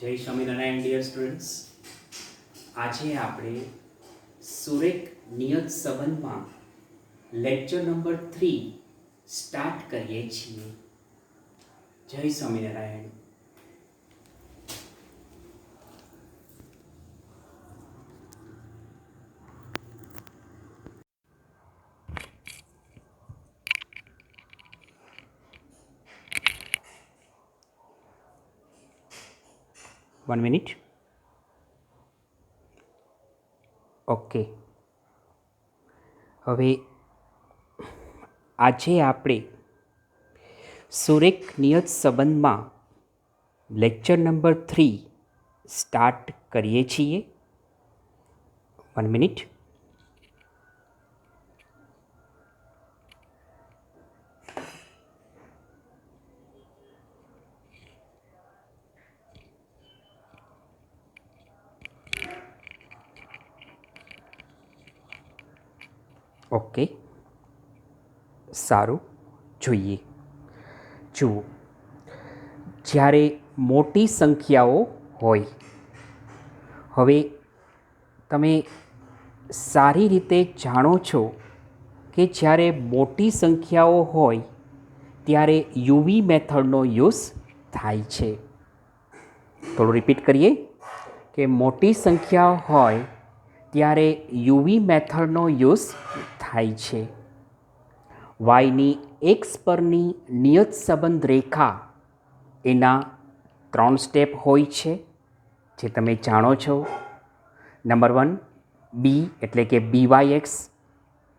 જય Swaminarayan dear students, આજે આપણે સુરેખ નિયત સંબંધમાં લેક્ચર નંબર 3 સ્ટાર્ટ કરીએ છીએ. જય સ્વામિનારાયણ. One minute. ઓકે, હવે આજે આપણે સુરેખ નિયત સંબંધમાં લેક્ચર નંબર 3 સ્ટાર્ટ કરીએ છીએ. One minute. ઓકે, સારું. જોઈએ, જુઓ, જ્યારે મોટી સંખ્યાઓ હોય, હવે તમે સારી રીતે જાણો છો કે જ્યારે મોટી સંખ્યાઓ હોય ત્યારે યુવી મેથડનો યુઝ થાય છે. થોડું રિપીટ કરીએ કે મોટી સંખ્યા હોય ત્યારે યુવી મેથડનો યુઝ થાય છે. વાયની એક્સ પરની નિયત સંબંધ રેખા એના 3 સ્ટેપ હોય છે, જે તમે જાણો છો. નંબર 1 બી એટલે કે BYX,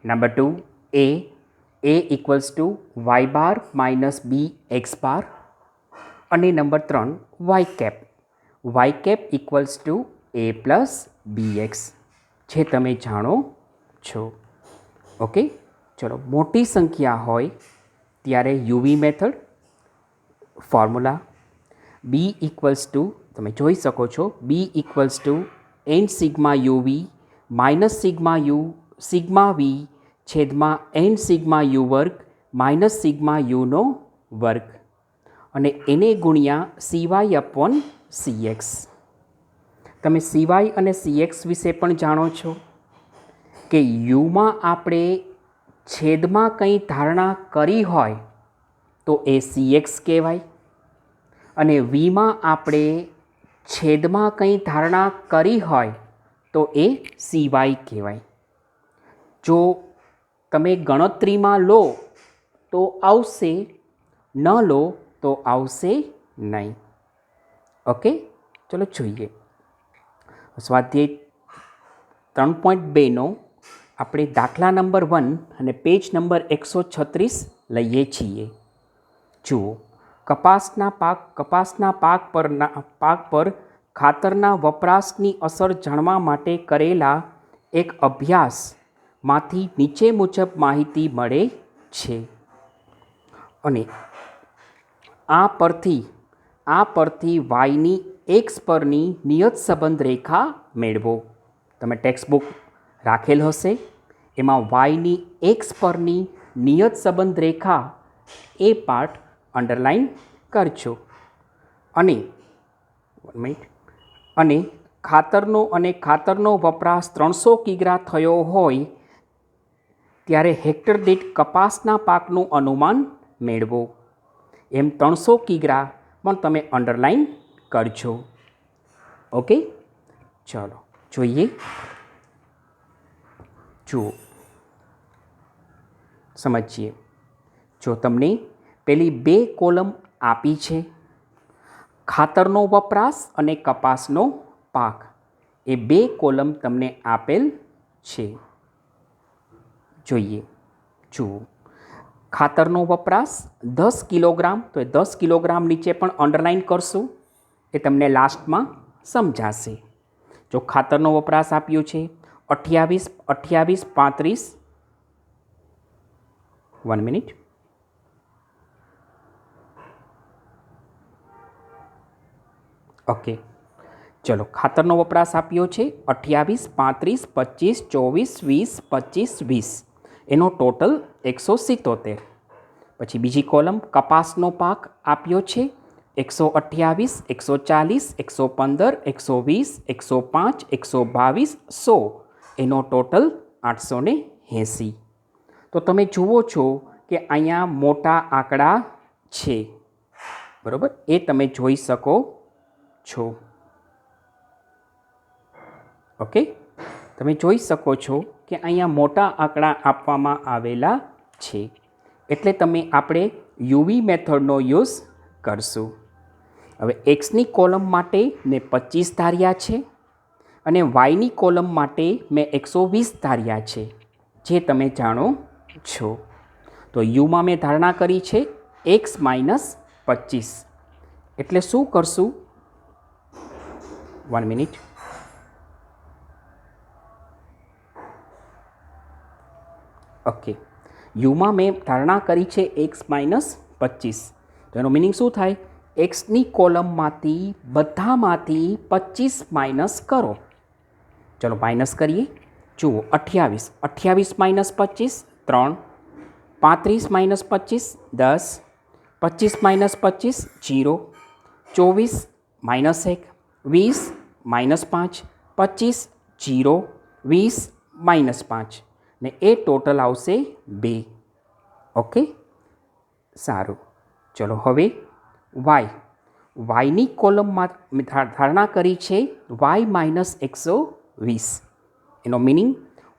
number 2 A equals to Y bar minus B X bar, અને number 3 Y cap equals to A plus BX, જે તમે જાણો છો. ઓકે, ચલો, મોટી સંખ્યા હોય ત્યારે UV method formula B equals to, તમે જોઈ શકો છો, B equals to N sigma UV minus sigma V છેદમાં એન સિગ્મા યુ વર્ગ માઇનસ સિગ્મા યુનો વર્ગ, અને એને ગુણ્યા CY અપોન CX. તમે CY અને CX વિશે પણ જાણો છો કે યુમાં આપણે છેદમાં કંઈ ધારણા કરી હોય તો એ CX કહેવાય, અને વીમાં આપણે છેદમાં કંઈ ધારણા કરી હોય તો એ CY કહેવાય. જો તમે ગણતરીમાં લો તો આવશે, ન લો તો આવશે નહીં. ઓકે, ચલો જોઈએ. સ્વાધ્યાય 3.2નો આપણે દાખલા નંબર 1 અને પેજ નંબર 136 લઈએ છીએ. જુઓ, કપાસના પાક પર ખાતરના વપરાશની અસર જાણવા માટે કરેલા એક અભ્યાસમાંથી નીચે મુજબ માહિતી મળે છે, અને આ પરથી વાયની એક્સ પરની નિયત સંબંધ રેખા મેળવો. તમે ટેક્સ્ટ બુક રાખેલ હશે, એમાં વાયની એક્સ પરની નિયત સંબંધ રેખા એ પાર્ટ અંડરલાઈન કરજો. અને ખાતરનો વપરાશ 300 કિગ્રા થયો હોય ત્યારે હેક્ટર દીઠ કપાસના પાકનું અનુમાન મેળવો. એમ 300 કિગ્રા પણ તમે અંડરલાઈન કરજો. ઓકે, ચલો જોઈએ. જુઓ, સમજીએ. જો તમને પેલી 2 કોલમ આપી છે, ખાતરનો વપરાશ અને કપાસનો પાક, એ 2 કોલમ તમને આપેલ છે. જોઈએ, જુઓ, ખાતરનો વપરાશ 10 કિલોગ્રામ, તો એ 10 કિલોગ્રામ નીચે પણ અંડરલાઈન કરશું, એ તમને લાસ્ટમાં સમજાશે. જો ખાતરનો વપરાશ આપ્યો છે 28, 35, 1 મિનિટ. ઓકે, ચલો, ખાતરનો વપરાશ આપ્યો છે 28, 35, 25, 24, 20, 25, 20, એનો ટોટલ 177. પછી બીજી કોલમ કપાસનો પાક આપ્યો છે 128, 140, 115, 120, 105, 122, 100 એનો ટોટલ 880. તો તમે જુઓ છો કે અહીંયા મોટા આંકડા છે, બરાબર, એ તમે જોઈ શકો છો. ઓકે, તમે જોઈ શકો છો કે અહીંયા મોટા આંકડા આપવામાં આવેલા છે, એટલે આપણે યુવી મેથડનો યુઝ કરશું. હવે એક્સની કોલમ માટે મેં 25 ધાર્યા છે અને વાયની કોલમ માટે મેં 120 ધાર્યા છે, જે તમે જાણો છો. તો યુમાં મેં ધારણા કરી છે x - 25. એટલે શું કરશું? 1 મિનિટ. ઓકે, યુમાં મેં ધારણા કરી છે x - 25. તો એનો મિનિંગ શું થાય? એક્સની કોલમમાંથી બધામાંથી 25 માઇનસ કરો. ચલો માઇનસ કરીએ. જુઓ, 28, 28 minus 25 3, 35 minus 25 10, 25 minus 25 0, 24 minus 1 20 minus 5 25 0 20 minus 5 ને એ ટોટલ આવશે 2. ઓકે, સારું. ચલો હવે વાયની કોલમમાં ધારણા કરી છે y - 120. એનો મિનિંગ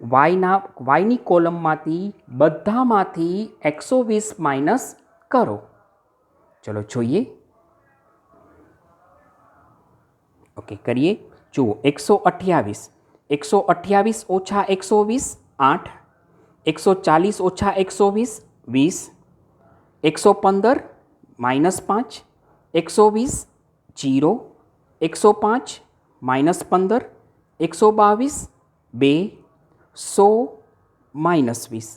વાયની કોલમમાંથી બધામાંથી 120 માઇનસ કરો. ચલો જોઈએ. ઓકે, કરીએ. જુઓ, 128, 128 ઓછા 120 8, 140 ઓછા 120 20, 115 માઇનસ 5, 120 0, 105 માઇનસ 15, 122 2, 100 માઇનસ 20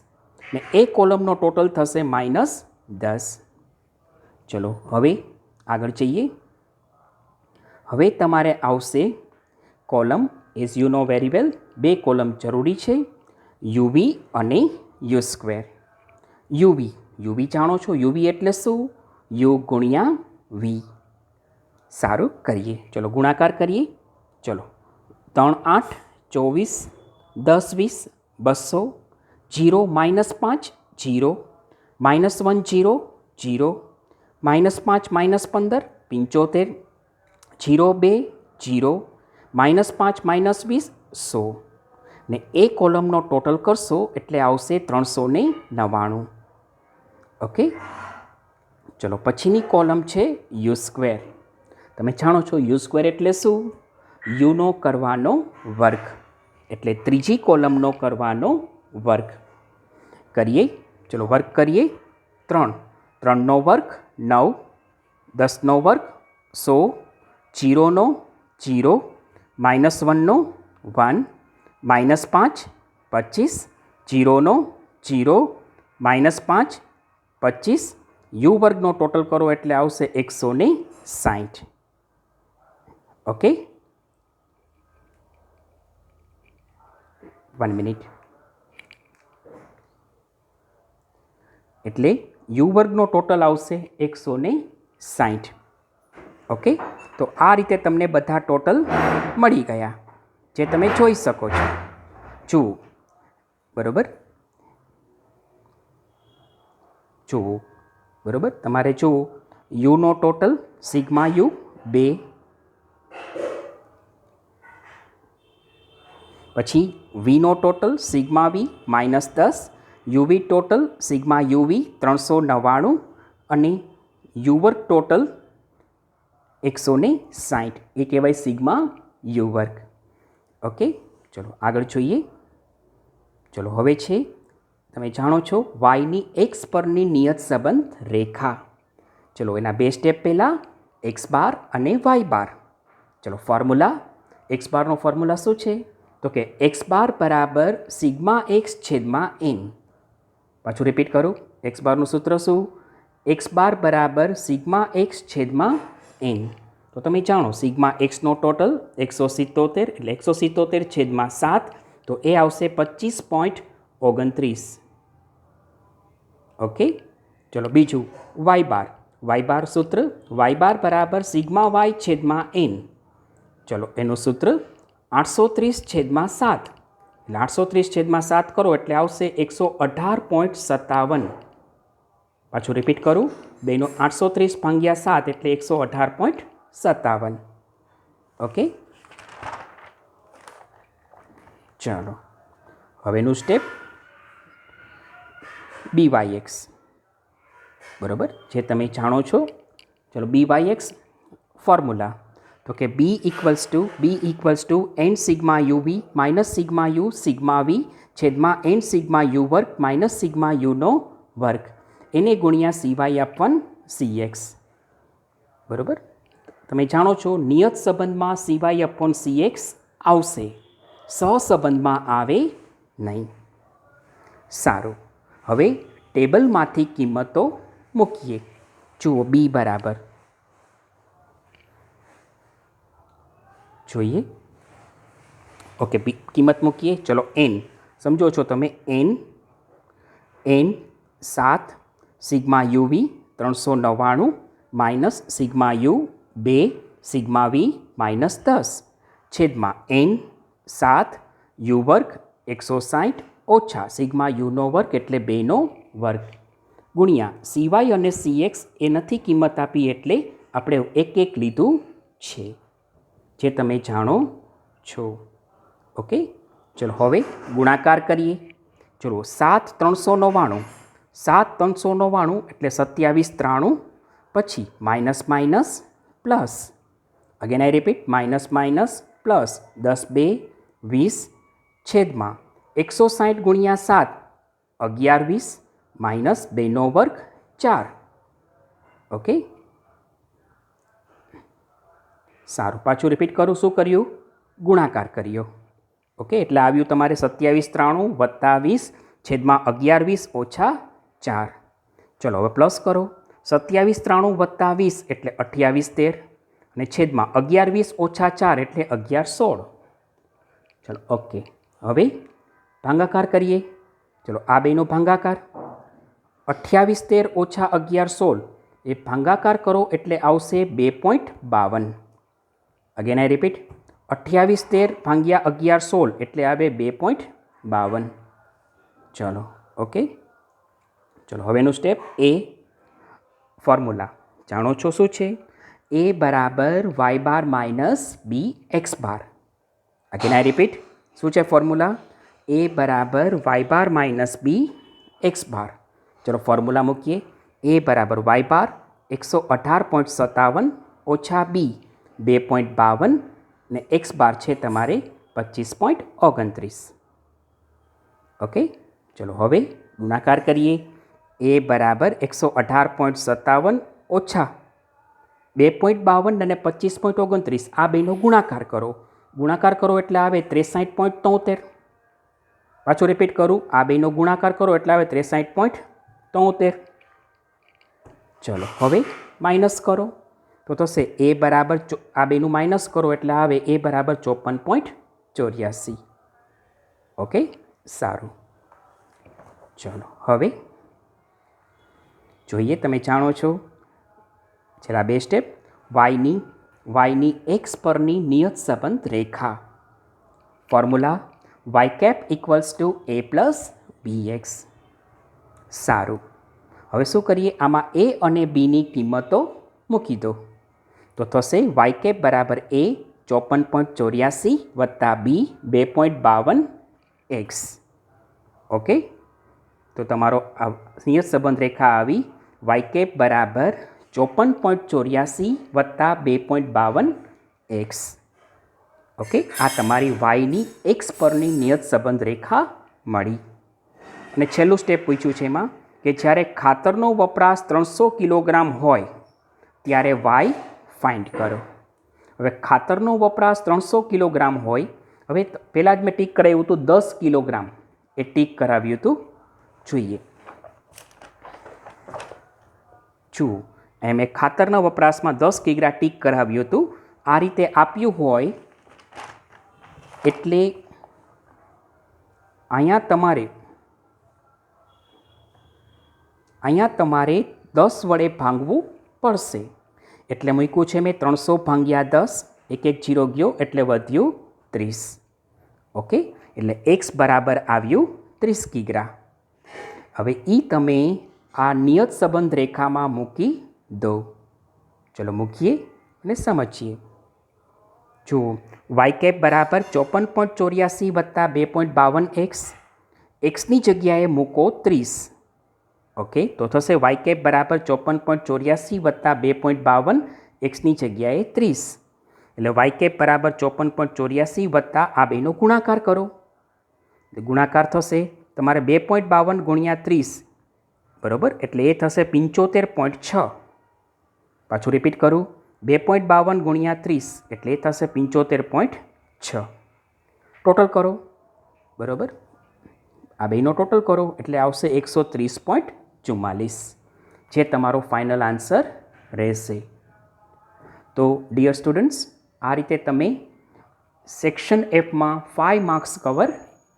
ને એ કોલમનો ટોટલ થશે -10. ચલો હવે આગળ જઈએ. હવે તમારે આવશે column, as you know very well, 2 column જરૂરી છે, યુવી અને યુ સ્ક્વેર. યુવી જાણો છો, યુવી એટલે શું? યુ ગુણ્યા વી. સારું, કરીએ. ચલો ગુણાકાર કરીએ. ચલો 3 8 24 10 20 200 0 -5 0 -1 0 0 -5 -15 75 0 2 0 -5 -20 100 ને એ કોલમનો ટોટલ કરશો એટલે આવશે 399. ઓકે, ચલો પછીની કોલમ છે યુ સ્ક્વેર. તમે જાણો છો યુ સ્ક્વેર એટલે શું? યુનો કરવાનો વર્ગ, એટલે ત્રીજી કોલમનો કરવાનો વર્ગ. કરીએ. ચલો વર્ગ કરીએ. 3, 3નો વર્ગ 9, 10નો વર્ગ 100, 0નો 0, -1નો 1, -5 25, 0નો 0, -5 25, યુ વર્ગનો ટોટલ કરો એટલે આવશે 160. Okay, 1 minute. એટલે યુ વર્ગનો ટોટલ આવશે 160. ઓકે, તો આ રીતે તમને બધા ટોટલ મળી ગયા, જે તમે જોઈ શકો છો. જુઓ, બરાબર, જુઓ, બરાબર. તમારે જુઓ, યુનો ટોટલ સિગ્મા યુ 2, પછી વીનો ટોટલ સિગ્મા વી -10, યુવી ટોટલ સિગ્મા યુવી 399 અને યુ વર્ગ ટોટલ 160. એ કહેવાય સિગ્મા યુ વર્ગ. ઓકે, ચલો આગળ જોઈએ. ચલો હવે છે, તમે જાણો છો વાયની એક્સ પરની નિયત સંબંધ રેખા. ચલો એના 2 સ્ટેપ પહેલાં એક્સ બાર અને વાય બાર. ચલો ફોર્મ્યુલા, એક્સ બારનો ફોર્મ્યુલા શું છે? તો કે એક્સ બાર બરાબર સિગ્મા એક્સ છેદમાં એન. પાછું રિપીટ કરું, એક્સ બારનું સૂત્ર શું? એક્સ બાર બરાબર સિગ્મા એક્સ છેદમાં એન. તો તમે જાણો સિગ્મા એક્સનો ટોટલ 177, એટલે 177 છેદમાં 7, તો એ આવશે 25.29. ઓકે, ચલો બીજું વાય બાર. વાય બાર સૂત્ર વાય બાર બરાબર સિગ્મા વાય છેદમાં એન. ચલો એનું સૂત્ર 830/7. એટલે 830/7 કરો એટલે આવશે 118.57. પાછું રિપીટ કરું, બેનો 830/7 એટલે 118.57. ઓકે, ચાલો હવેનું સ્ટેપ BYX, બરાબર, જે તમે જાણો છો. ચલો BYX ફોર્મ્યુલા, તો કે B equals to n sigma UV minus sigma U sigma V છેદમાં n સિગ્મા U વર્ગ માઇનસ સિગ્મા Uનો વર્ગ એને ગુણ્યા CY/1 CX. બરાબર, તમે જાણો છો નિયત સંબંધમાં CY/CX આવશે, સહસંબંધમાં આવે નહીં. સારું, હવે ટેબલમાંથી કિંમતો મૂકીએ. જુઓ B બરાબર, જોઈએ, ઓકે, કિંમત મૂકીએ. ચલો n સમજો છો તમે, n 7 sigma UV 399 minus sigma U 2 sigma V -10 છેદમાં n 7 U વર્ગ 160 ઓછા સિગ્મા Uનો વર્ગ એટલે 2નો વર્ગ ગુણ્યા CY અને CX એ નથી કિંમત આપી એટલે આપણે એક એક લીધું છે, જે તમે જાણો છો. ઓકે, ચલો હવે ગુણાકાર કરીએ. ચલો 7 399, 7 399 એટલે 2793, પછી minus minus plus, again I repeat, minus minus plus 10 2 20 છેદમાં 160 ગુણ્યા 7 11 20 માઇનસ 2નો વર્ગ 4. ઓકે, સારું, પાછું રિપીટ કરું, શું કર્યું? ગુણાકાર કર્યો. ઓકે, એટલે આવ્યું તમારે 2793 વત્તા 20 છેદમાં 11 20 ઓછા 4. ચલો હવે પ્લસ કરો, 2793 વત્તા 20 એટલે 28 13 અને છેદમાં 11 20 ઓછા 4 એટલે 11 16. ચલો ઓકે, હવે ભાગાકાર કરીએ. ચલો આ બેનો ભાગાકાર 28 13 ઓછા 11 16 એ ભાગાકાર કરો એટલે આવશે 2.52. અગેન આઈ રિપીટ, 28 13 ભાગ્યા 11 16 એટલે આવે 2.52. ચલો ઓકે, ચલો હવેનું સ્ટેપ એ ફોર્મ્યુલા જાણો છો શું છે? A બરાબર Y bar minus B X bar. Again I repeat, શું છે ફોર્મ્યુલા? A બરાબર Y bar minus B X bar. ચલો ફોર્મ્યુલા મૂકીએ. A બરાબર વાય બાર 118.57 ઓછા બી 2.52 ને એક્સ બાર છે તમારે 25.29. ઓકે, ચલો હવે ગુણાકાર કરીએ. A બરાબર 118.57 ઓછા 2.52 અને 25.29 આ બેનો ગુણાકાર કરો. ગુણાકાર કરો એટલે આવે 63.73. પાછું રિપીટ કરું, આ બેનો ગુણાકાર કરો એટલે આવે 63.73. ચલો હવે માઇનસ કરો તો થશે A બરાબર, આ બેનું માઇનસ કરો એટલે આવે A બરાબર 54.84. ઓકે, સારું. ચલો હવે જોઈએ, તમે જાણો છો છેલ્લા બે સ્ટેપ, વાયની એક્સ પરની નિયત સંબંધ રેખા. Formula Y cap equals to A plus BX. સારું, હવે શું કરીએ? આમાં A અને Bની કિંમતો મૂકી દો તો થશે વાય કેપ બરાબર A 54.84 વત્તા B 2.52x. ઓકે, તો તમારો નિયત સંબંધ રેખા આવી વાય કેપ બરાબર 54.84 વત્તા 2.52x. ઓકે, આ તમારી વાયની એક્સ પરની નિયત સંબંધ રેખા મળી. અને છેલ્લું સ્ટેપ પૂછ્યું છે એમાં કે જ્યારે ખાતરનો વપરાશ 300 કિલોગ્રામ હોય ત્યારે વાય ફાઇન્ડ કરો. હવે ખાતરનો વપરાશ 300 કિલોગ્રામ હોય, હવે પહેલાં જ મેં ટીક કરાવ્યું હતું 10 કિલોગ્રામ, એ ટીક કરાવ્યું હતું. જોઈએ, જુઓ, એમ ખાતરના વપરાશમાં 10 કિગ્રા ટીક કરાવ્યું હતું. આ રીતે આપ્યું હોય એટલે અહીંયા તમારે 10 વડે ભાંગવું પડશે. એટલે મૂક્યું છે મેં 300/10, એક જીરો ગયો એટલે વધ્યું 30. ઓકે, એટલે x બરાબર આવ્યું 30 કિગ્રા. હવે એ તમે આ નિયત સંબંધ રેખામાં મૂકી દો. ચલો મૂકીએ અને સમજીએ. જો વાય કેપ બરાબર 54.84 વત્તા 2.52x, એક્સની જગ્યાએ મૂકો 30. ઓકે, તો થશે વાય કેપ બરાબર 54.84 વત્તા 2.52, એક્સની જગ્યાએ 30. એટલે વાય કેપ બરાબર 54.84 વત્તા આ બેનો ગુણાકાર કરો. ગુણાકાર થશે તમારે 2.52 ગુણ્યા 30, બરાબર, એટલે એ થશે 75.6. પાછું રિપીટ કરું, 2.52 ગુણ્યા 30 એટલે એ થશે 75.6. ટોટલ કરો, બરાબર, આ બેનો ટોટલ કરો એટલે આવશે 130.44, જે તમારો ફાઇનલ આન્સર રહેશે. તો ડિયર સ્ટુડન્ટ્સ, આ રીતે તમે સેક્શન એફમાં 5 માર્ક્સ કવર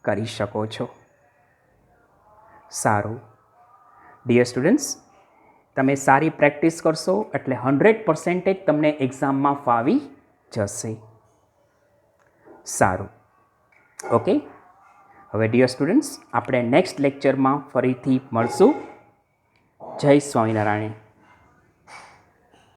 કરી શકો છો. સારું ડિયર સ્ટુડન્ટ્સ, તમે સારી પ્રેક્ટિસ કરશો એટલે 100% તમને એક્ઝામમાં ફાવી જશે. સારું, ઓકે. હવે ડિયર સ્ટુડન્ટ્સ, આપણે નેક્સ્ટ લેક્ચરમાં ફરીથી મળશું. જય સ્વામિનારાયણ.